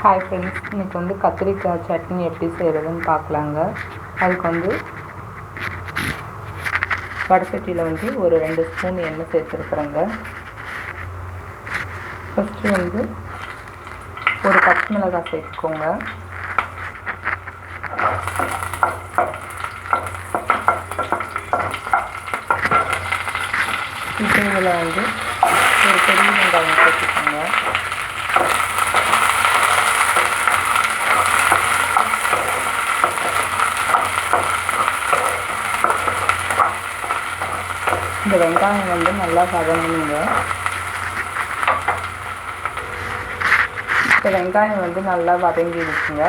Hi friends, இன்றைக்கி வந்து கத்திரிக்காய் சட்னி எப்படி செய்கிறதுன்னு பார்க்கலாங்க. அதுக்கு வந்து வடசட்டியில் வந்து ஒரு 2 ஸ்பூன் எண்ணெய் சேர்த்துருக்குறேங்க. ஃபஸ்ட்டு வந்து ஒரு பச்சை மிளகாய் சேர்த்துக்கோங்க. இப்போ இதில் வந்து ஒரு பெரிய வெங்காயம் சேர்த்துக்கோங்க. இந்த வெங்காயம் வந்து நல்லா வதங்கணுங்க. இந்த வெங்காயம் வந்து நல்லா வதங்கிடுச்சுங்க.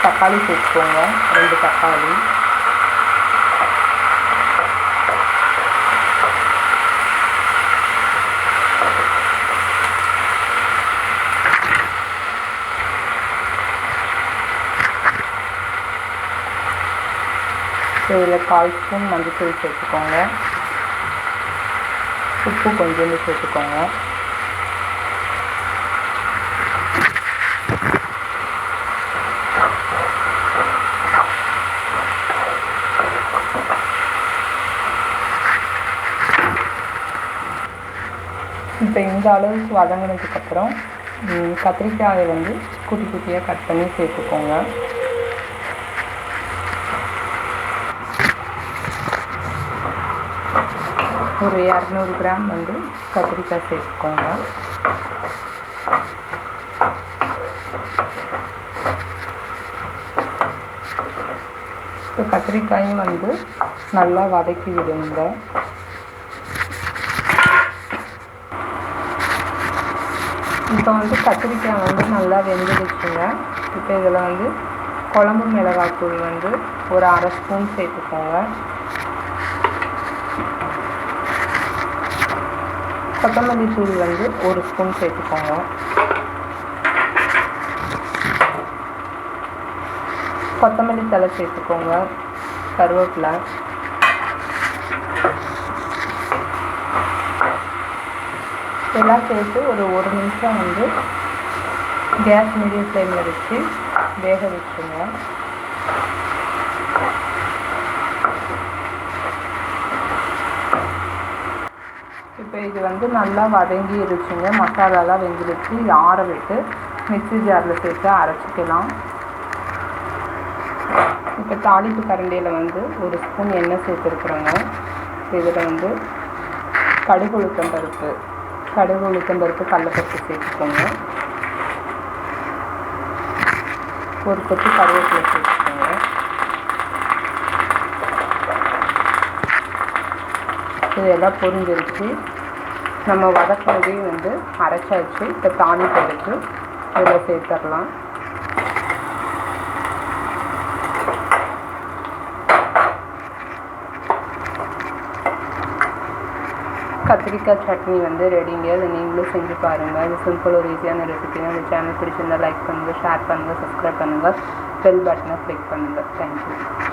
தக்காளி சேர்த்துக்கோங்க, 2 தக்காளி. இதில் 1/4 ஸ்பூன் மஞ்சள் சேர்த்துக்கோங்க. உப்பு கொஞ்சோண்டு சேர்த்துக்கோங்க. இப்போ இந்த அளவுக்கு வதங்கினதுக்கப்புறம் கத்திரிக்காயை வந்து குட்டி குட்டியாக கட் பண்ணி சேர்த்துக்கோங்க. ஒரு 200 கிராம் வந்து கத்திரிக்காய் சேர்த்துக்கோங்க. இப்போ கத்திரிக்காயும் வந்து நல்லா வதக்கி விடுங்க. இப்போ வந்து கத்திரிக்காய் வந்து நல்லா வெந்துடுச்சுங்க. இப்போ இதில் வந்து குழம்பு மிளகாய்த்தூள் வந்து ஒரு 1/2 ஸ்பூன் சேர்த்துக்கோங்க. கொத்தமல்லி தூள் வந்து 1 ஸ்பூன் சேர்த்துக்கோங்க. கொத்தமல்லி தழை சேர்த்துக்கோங்க. கருவேப்பிலை. எல்லாம் சேர்த்து ஒரு 1 நிமிஷம் வந்து கேஸ் மீடியம் ஃப்ளேமில் வச்சு வேக வச்சுங்க. இப்போ இது வந்து நல்லா வதங்கி இருச்சுங்க. மசாலாலாம் வெந்துடுச்சு. இது ஆற விட்டு மிக்ஸி ஜாரில் சேர்த்து அரைச்சிக்கலாம். இப்போ தாளிப்பு கரண்டியில் வந்து 1 ஸ்பூன் எண்ணெய் சேர்த்துருக்குறோங்க. இதில் வந்து கடுகு உளுத்தம்பருப்பு, கடலைப்பருப்பு சேர்த்துக்கோங்க. ஒரு கொத்து கருவேப்பிலை சேர்த்துக்கோங்க. இதெல்லாம் பொரிஞ்சிருச்சு. நம்ம வதக்கிறதையும் வந்து அரைச்சாச்சு. இப்போ தாளிப்பு எடுத்து இதில் சேர்த்துடலாம். கத்திரிக்காய் சட்னி வந்து ரெடிங்க. அதை நீங்களும் செஞ்சு பாருங்கள். இது சிம்பிள் ஒரு ஈஸியான ரெசிபிங்க. இந்த சேனல் பிடிச்சிருந்தால் லைக் பண்ணுங்கள், ஷேர் பண்ணுங்கள், சப்ஸ்கிரைப் பண்ணுங்கள், பெல் பட்டனை கிளிக் பண்ணுங்கள். தேங்க்யூ.